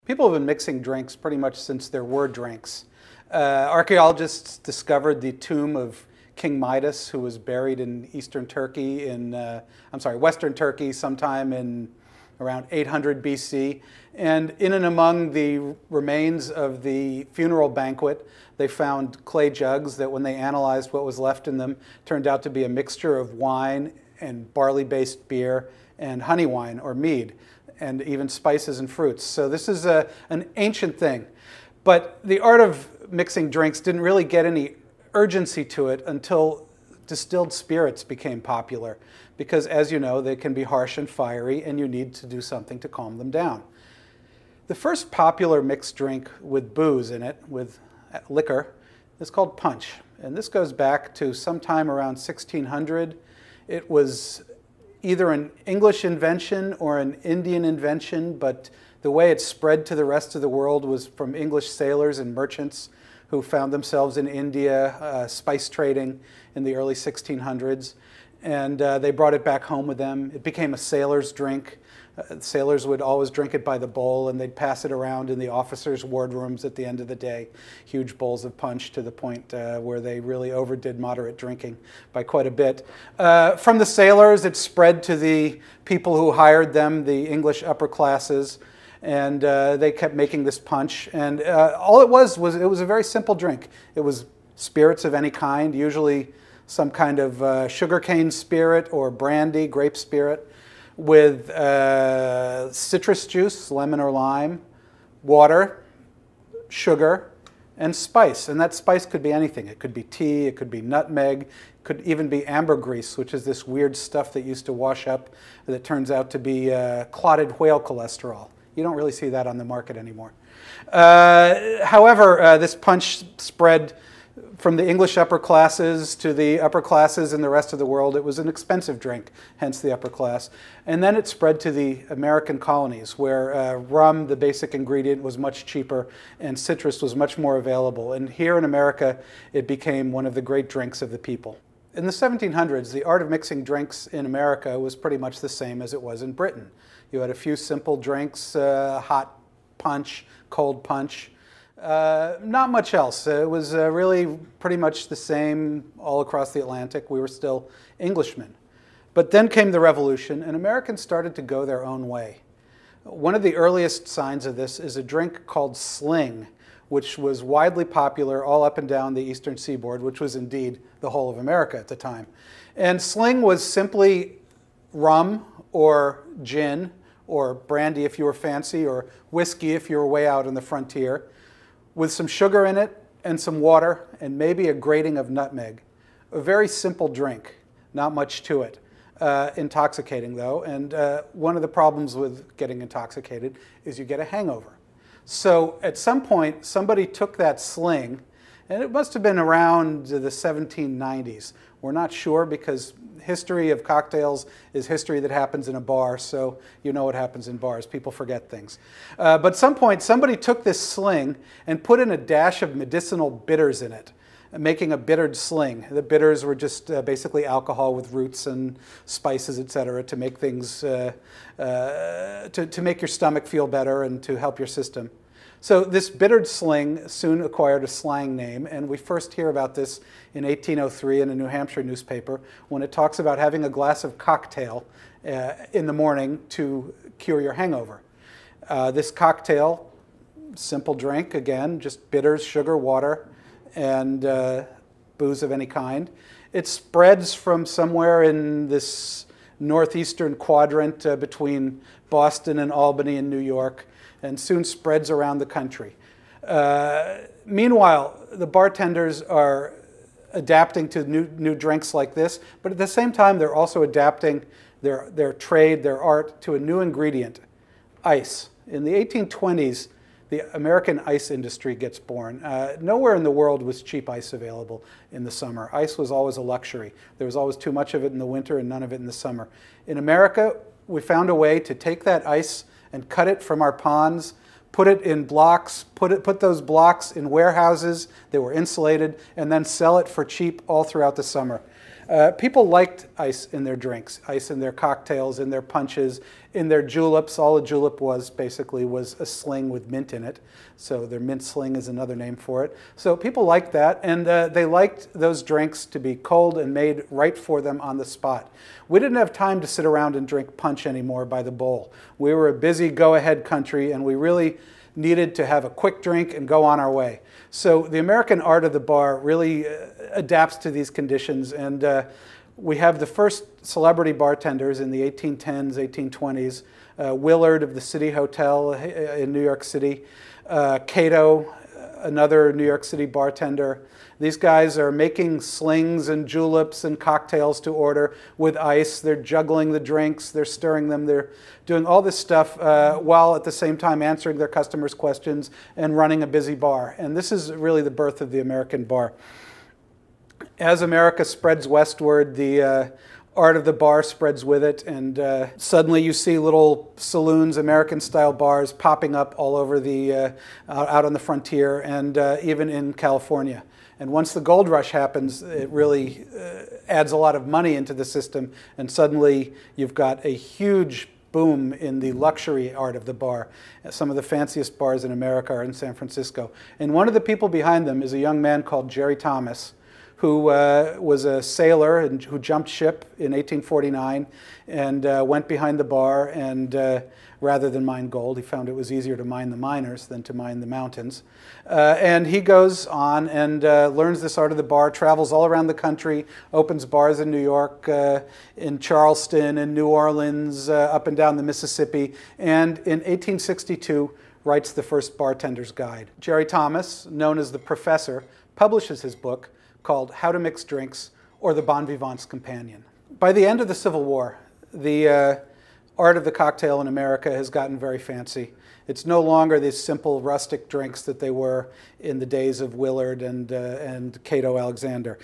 People have been mixing drinks pretty much since there were drinks. Archaeologists discovered the tomb of King Midas, who was buried in Western Turkey sometime in around 800 BC. And in and among the remains of the funeral banquet, they found clay jugs that, when they analyzed what was left in them, turned out to be a mixture of wine and barley-based beer and honey wine or mead, and even spices and fruits. So this is an ancient thing. But the art of mixing drinks didn't really get any urgency to it until distilled spirits became popular, because, as you know, they can be harsh and fiery, and you need to do something to calm them down. The first popular mixed drink with booze in it, with liquor, is called punch. And this goes back to sometime around 1600. It was either an English invention or an Indian invention, but the way it spread to the rest of the world was from English sailors and merchants who found themselves in India spice trading in the early 1600s. And they brought it back home with them. It became a sailor's drink. Sailors would always drink it by the bowl, and they'd pass it around in the officers' wardrooms at the end of the day. Huge bowls of punch, to the point where they really overdid moderate drinking by quite a bit. From the sailors, it spread to the people who hired them, the English upper classes, and they kept making this punch. And all it was it was a very simple drink. It was spirits of any kind, usually some kind of sugarcane spirit or brandy, grape spirit, with citrus juice, lemon or lime, water, sugar, and spice. And that spice could be anything. It could be tea, it could be nutmeg, it could even be ambergris, which is this weird stuff that used to wash up that turns out to be clotted whale cholesterol. You don't really see that on the market anymore. However, this punch spread from the English upper classes to the upper classes in the rest of the world. It was an expensive drink, hence the upper class. And then it spread to the American colonies, where rum, the basic ingredient, was much cheaper and citrus was much more available. And here in America, it became one of the great drinks of the people. In the 1700s, the art of mixing drinks in America was pretty much the same as it was in Britain. You had a few simple drinks, hot punch, cold punch. Not much else. It was really pretty much the same all across the Atlantic. We were still Englishmen. But then came the Revolution, and Americans started to go their own way. One of the earliest signs of this is a drink called Sling, which was widely popular all up and down the eastern seaboard, which was indeed the whole of America at the time. And Sling was simply rum or gin or brandy if you were fancy, or whiskey if you were way out on the frontier, with some sugar in it and some water and maybe a grating of nutmeg. A very simple drink, not much to it. Intoxicating though, and one of the problems with getting intoxicated is you get a hangover. So at some point, somebody took that Sling, and it must have been around the 1790s. We're not sure, because history of cocktails is history that happens in a bar, so you know what happens in bars. People forget things. But at some point, somebody took this Sling and put in a dash of medicinal bitters in it, making a bittered Sling. The bitters were just basically alcohol with roots and spices, etc., to make things, to make your stomach feel better and to help your system. So this bittered Sling soon acquired a slang name, and we first hear about this in 1803 in a New Hampshire newspaper, when it talks about having a glass of cocktail in the morning to cure your hangover. This cocktail, simple drink, again, just bitters, sugar, water, and booze of any kind. It spreads from somewhere in this northeastern quadrant between Boston and Albany and New York, and soon spreads around the country. Meanwhile, the bartenders are adapting to new drinks like this, but at the same time, they're also adapting their trade, their art, to a new ingredient, ice. In the 1820s, the American ice industry gets born. Nowhere in the world was cheap ice available in the summer. Ice was always a luxury. There was always too much of it in the winter and none of it in the summer. In America, we found a way to take that ice and cut it from our ponds, put it in blocks, put those blocks in warehouses that were insulated, and then sell it for cheap all throughout the summer. People liked ice in their drinks, ice in their cocktails, in their punches, in their juleps. All a julep was basically was a sling with mint in it. So their mint sling is another name for it. So people liked that, and they liked those drinks to be cold and made right for them on the spot. We didn't have time to sit around and drink punch anymore by the bowl. We were a busy go-ahead country, and we really needed to have a quick drink and go on our way. So the American art of the bar really adapts to these conditions, and we have the first celebrity bartenders in the 1810s, 1820s. Willard of the City Hotel in New York City, Cato, another New York City bartender. These guys are making slings and juleps and cocktails to order with ice. They're juggling the drinks, they're stirring them, they're doing all this stuff while at the same time answering their customers' questions and running a busy bar. And this is really the birth of the American bar. As America spreads westward, the art of the bar spreads with it, and suddenly you see little saloons, American-style bars popping up all over the, out on the frontier, and even in California. And once the gold rush happens, it really adds a lot of money into the system, and suddenly you've got a huge boom in the luxury art of the bar. Some of the fanciest bars in America are in San Francisco. And one of the people behind them is a young man called Jerry Thomas, who was a sailor and who jumped ship in 1849 and went behind the bar, and rather than mine gold, he found it was easier to mine the miners than to mine the mountains. And he goes on and learns this art of the bar, travels all around the country, opens bars in New York, in Charleston, in New Orleans, up and down the Mississippi, and in 1862 writes the first Bartender's Guide. Jerry Thomas, known as the Professor, publishes his book called How to Mix Drinks, or the Bon Vivant's Companion. By the end of the Civil War, the art of the cocktail in America has gotten very fancy. It's no longer these simple rustic drinks that they were in the days of Willard and Cato Alexander.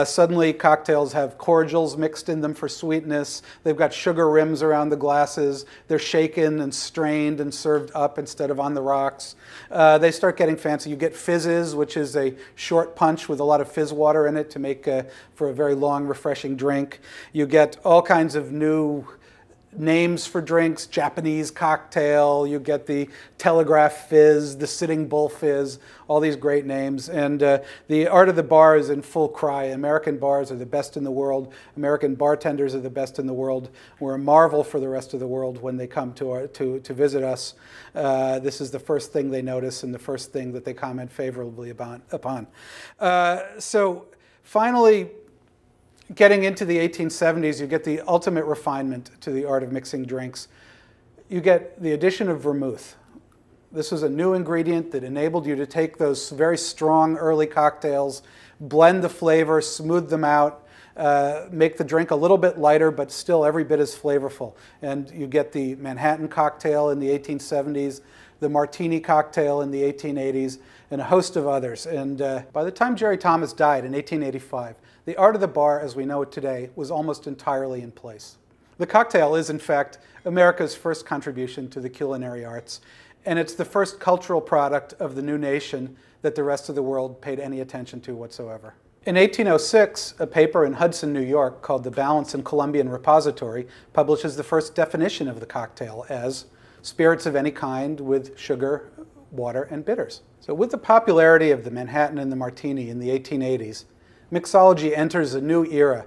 Suddenly cocktails have cordials mixed in them for sweetness. They've got sugar rims around the glasses. They're shaken and strained and served up instead of on the rocks. They start getting fancy. You get fizzes, which is a short punch with a lot of fizz water in it to make for a very long, refreshing drink. You get all kinds of new names for drinks, Japanese cocktail, you get the Telegraph Fizz, the Sitting Bull Fizz, all these great names. And the art of the bar is in full cry. American bars are the best in the world. American bartenders are the best in the world. We're a marvel for the rest of the world when they come to visit us. This is the first thing they notice and the first thing that they comment favorably upon. So finally, getting into the 1870s, you get the ultimate refinement to the art of mixing drinks. You get the addition of vermouth. This was a new ingredient that enabled you to take those very strong early cocktails, blend the flavor, smooth them out, make the drink a little bit lighter, but still every bit as flavorful. And you get the Manhattan cocktail in the 1870s, the Martini cocktail in the 1880s, and a host of others. And by the time Jerry Thomas died in 1885, the art of the bar, as we know it today, was almost entirely in place. The cocktail is, in fact, America's first contribution to the culinary arts, and it's the first cultural product of the new nation that the rest of the world paid any attention to whatsoever. In 1806, a paper in Hudson, New York, called the Balance and Columbian Repository, publishes the first definition of the cocktail as spirits of any kind with sugar, water, and bitters. So with the popularity of the Manhattan and the Martini in the 1880s, mixology enters a new era.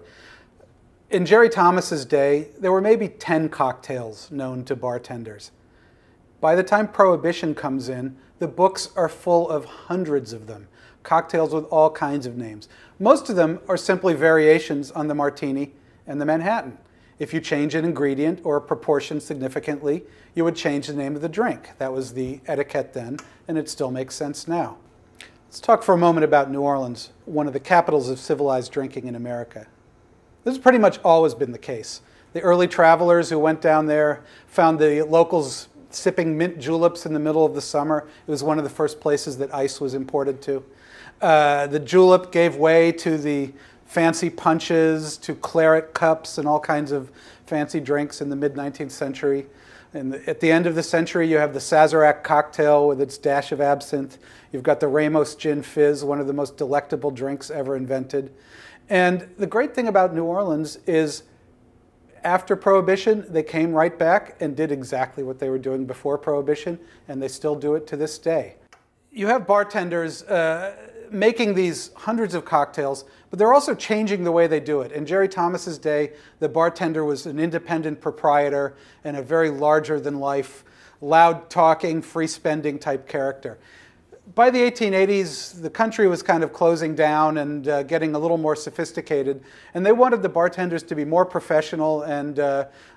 In Jerry Thomas's day, there were maybe 10 cocktails known to bartenders. By the time Prohibition comes in, the books are full of hundreds of them, cocktails with all kinds of names. Most of them are simply variations on the Martini and the Manhattan. If you change an ingredient or a proportion significantly, you would change the name of the drink. That was the etiquette then, and it still makes sense now. Let's talk for a moment about New Orleans, one of the capitals of civilized drinking in America. This has pretty much always been the case. The early travelers who went down there found the locals sipping mint juleps in the middle of the summer. It was one of the first places that ice was imported to. The julep gave way to the fancy punches, to claret cups, and all kinds of fancy drinks in the mid-19th century. And at the end of the century, you have the Sazerac cocktail with its dash of absinthe. You've got the Ramos Gin Fizz, one of the most delectable drinks ever invented. And the great thing about New Orleans is after Prohibition, they came right back and did exactly what they were doing before Prohibition, and they still do it to this day. You have bartenders making these hundreds of cocktails, but they're also changing the way they do it. In Jerry Thomas's day, the bartender was an independent proprietor and a very larger-than-life, loud-talking, free-spending type character. By the 1880s, the country was kind of closing down and getting a little more sophisticated, and they wanted the bartenders to be more professional and,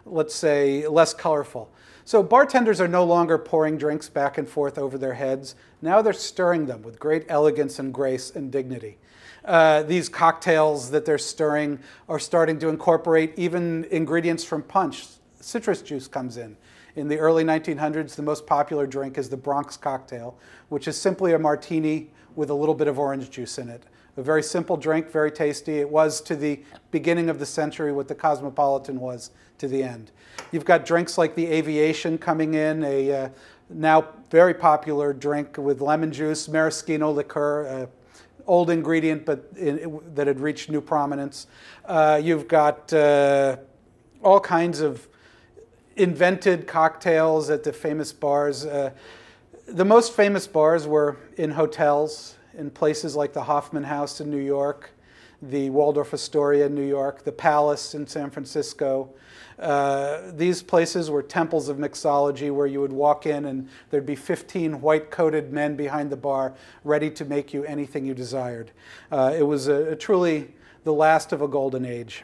let's say, less colorful. So bartenders are no longer pouring drinks back and forth over their heads. Now they're stirring them with great elegance and grace and dignity. These cocktails that they're stirring are starting to incorporate even ingredients from punch. Citrus juice comes in. In the early 1900s, the most popular drink is the Bronx cocktail, which is simply a martini with a little bit of orange juice in it. A very simple drink, very tasty. It was to the beginning of the century what the Cosmopolitan was to the end. You've got drinks like the Aviation coming in, a now very popular drink with lemon juice, maraschino liqueur, old ingredient but that had reached new prominence. You've got all kinds of invented cocktails at the famous bars. The most famous bars were in hotels, in places like the Hoffman House in New York, the Waldorf Astoria in New York, the Palace in San Francisco. These places were temples of mixology where you would walk in and there'd be 15 white-coated men behind the bar ready to make you anything you desired. It was truly the last of a golden age.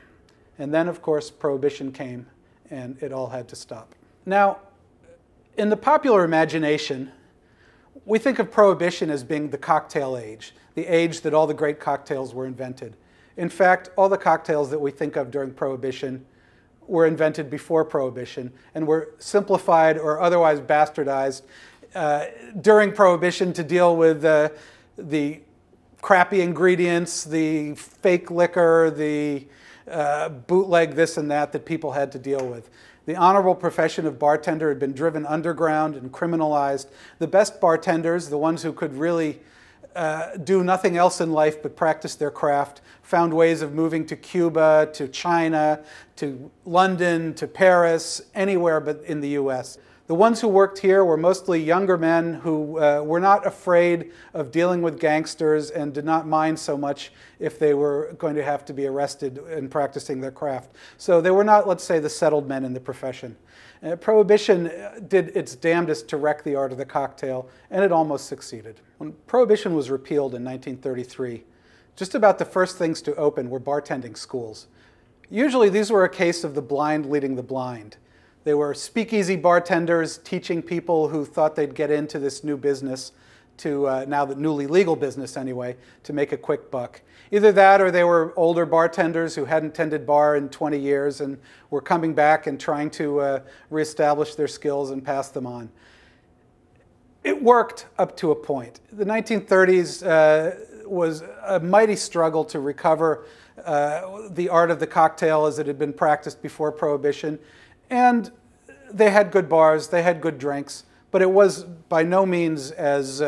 And then, of course, Prohibition came and it all had to stop. Now, in the popular imagination, we think of Prohibition as being the cocktail age, the age that all the great cocktails were invented. In fact, all the cocktails that we think of during Prohibition were invented before Prohibition and were simplified or otherwise bastardized during Prohibition to deal with the crappy ingredients, the fake liquor, the bootleg this and that people had to deal with. The honorable profession of bartender had been driven underground and criminalized. The best bartenders, the ones who could really do nothing else in life but practice their craft, found ways of moving to Cuba, to China, to London, to Paris, anywhere but in the US. The ones who worked here were mostly younger men who were not afraid of dealing with gangsters and did not mind so much if they were going to have to be arrested in practicing their craft. So they were not, let's say, the settled men in the profession. Prohibition did its damnedest to wreck the art of the cocktail, and it almost succeeded. When Prohibition was repealed in 1933, just about the first things to open were bartending schools. Usually these were a case of the blind leading the blind. They were speakeasy bartenders teaching people who thought they'd get into this new business to, now the newly legal business anyway, to make a quick buck. Either that or they were older bartenders who hadn't tended bar in 20 years and were coming back and trying to reestablish their skills and pass them on. It worked up to a point. The 1930s was a mighty struggle to recover the art of the cocktail as it had been practiced before Prohibition. And they had good bars, they had good drinks, but it was by no means as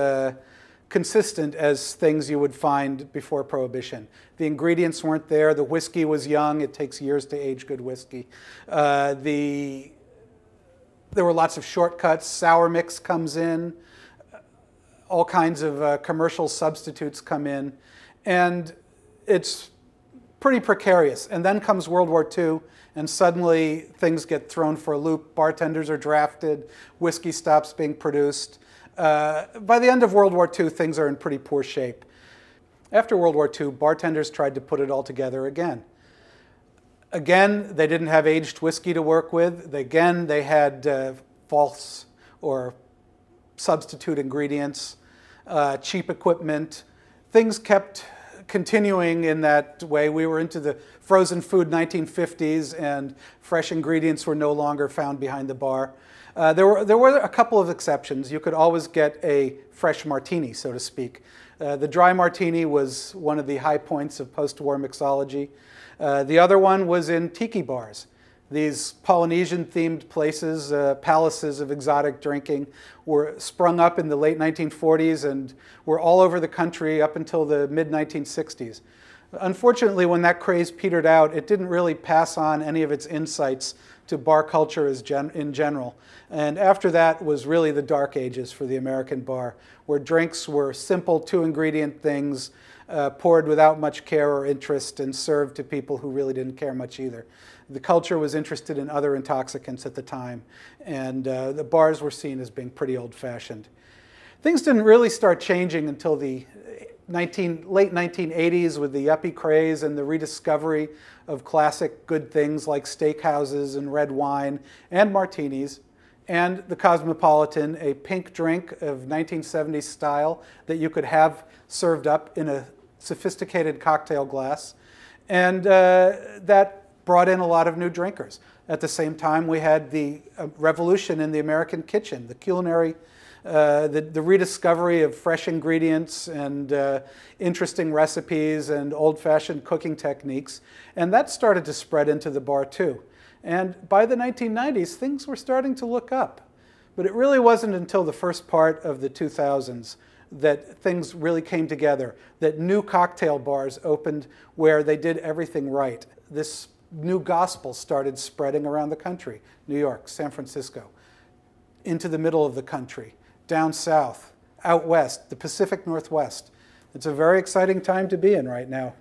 consistent as things you would find before Prohibition. The ingredients weren't there, the whiskey was young, it takes years to age good whiskey. There were lots of shortcuts, sour mix comes in, all kinds of commercial substitutes come in, and it's pretty precarious. And then comes World War II, and suddenly things get thrown for a loop. Bartenders are drafted, whiskey stops being produced. By the end of World War II, things are in pretty poor shape. After World War II, bartenders tried to put it all together again. Again, they didn't have aged whiskey to work with. Again, they had false or substitute ingredients, cheap equipment. Things kept continuing in that way. We were into the frozen food 1950s, and fresh ingredients were no longer found behind the bar. There were a couple of exceptions. You could always get a fresh martini, so to speak. The dry martini was one of the high points of post-war mixology. The other one was in tiki bars. These Polynesian-themed places, palaces of exotic drinking, were sprung up in the late 1940s and were all over the country up until the mid-1960s. Unfortunately, when that craze petered out, it didn't really pass on any of its insights to bar culture in general. And after that was really the dark ages for the American bar, where drinks were simple two-ingredient things, poured without much care or interest and served to people who really didn't care much either. The culture was interested in other intoxicants at the time, and the bars were seen as being pretty old-fashioned. Things didn't really start changing until the late 1980s with the yuppie craze and the rediscovery of classic good things like steakhouses and red wine and martinis, and the Cosmopolitan, a pink drink of 1970s style that you could have served up in a sophisticated cocktail glass. And that brought in a lot of new drinkers. At the same time, we had the revolution in the American kitchen, the culinary the rediscovery of fresh ingredients and interesting recipes and old-fashioned cooking techniques. And that started to spread into the bar too. And by the 1990s, things were starting to look up. But it really wasn't until the first part of the 2000s that things really came together, that new cocktail bars opened where they did everything right. This new gospel started spreading around the country, New York, San Francisco, into the middle of the country, down south, out west, the Pacific Northwest. It's a very exciting time to be in right now.